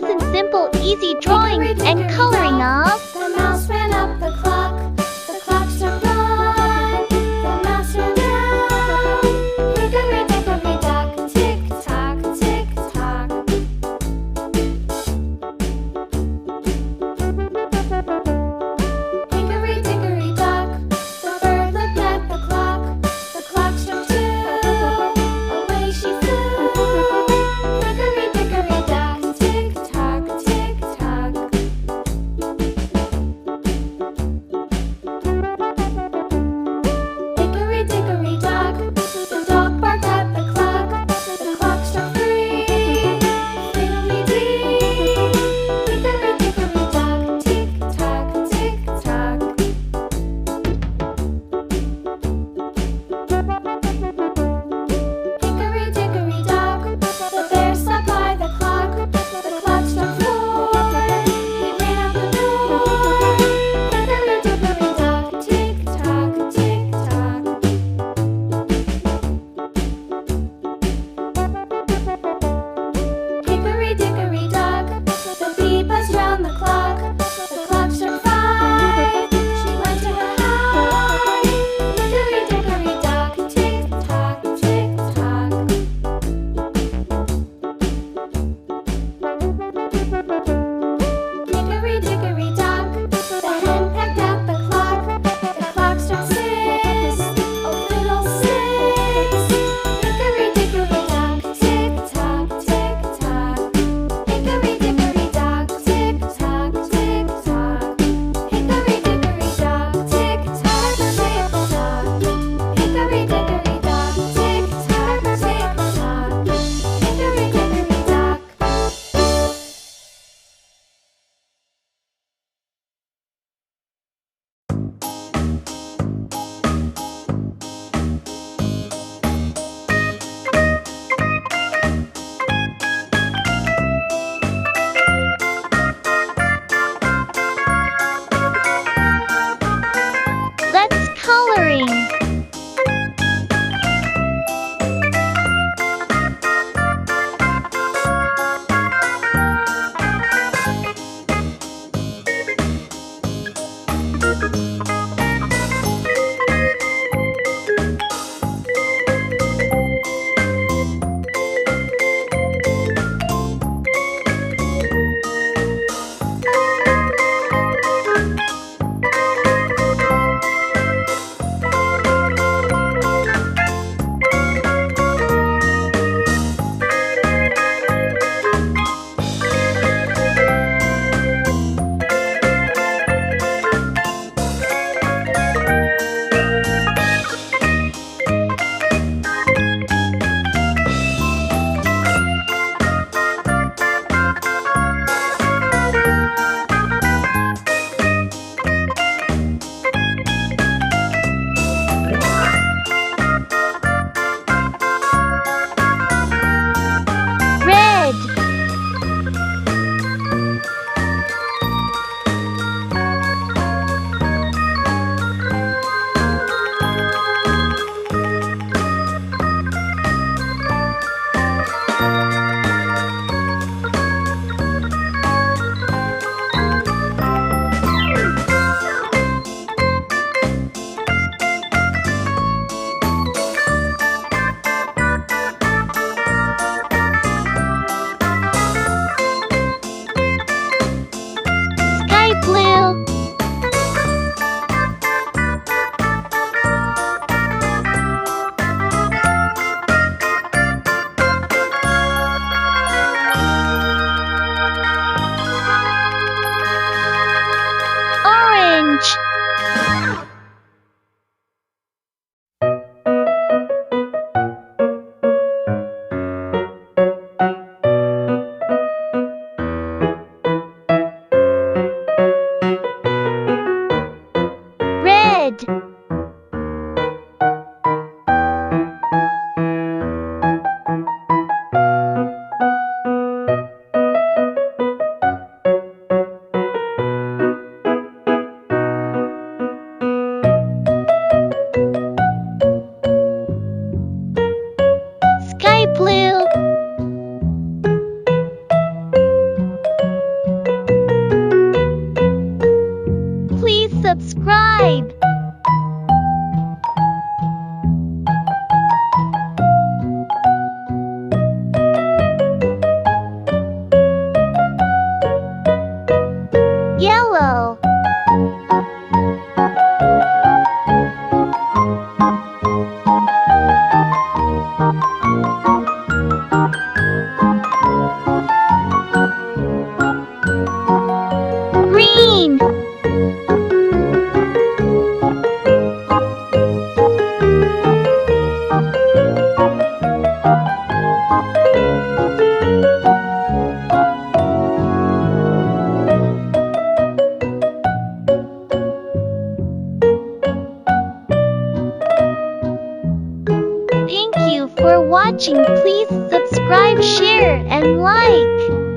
present simple, easy drawing and coloring of The mouse ran up the clock. The clock struck one. The mouse ran down. Hickory dickory dock, tick tock, tick tock. Hickory dickory dock. The bird looked at the clock. The clock struck two. Away she flew. Hickory dickory dock, tick tock, tick tock. Hickory dickory dock. The dog barked at the clock. The clock struck three. Fiddly-dee. Hickory dickory dock, tick tock, tick tock. Hickory dickory dock. The bear slept by the clock. The clock struck four. He ran out the door. Hickory dickory dock, tick tock, tick tock. Hickory dickory dock. The bee buzzed round the clock. The clock struck five. She went to her hive. Hickory dickory dock, tick tock, tick tock. Hickory dickory dock. The hen pecked at the clock. The clock struck six. Oh fiddlesticks. Hickory dickory dock, tick tock, tick tock. Hickory dickory dock, tick tock, tick tock. Hickory dickory dock, tick tock, tick tock. Hickory dickory dock, tick tock, tick tock. Hickory dickory dock. Let's coloring. for watching. Please subscribe, share, and like.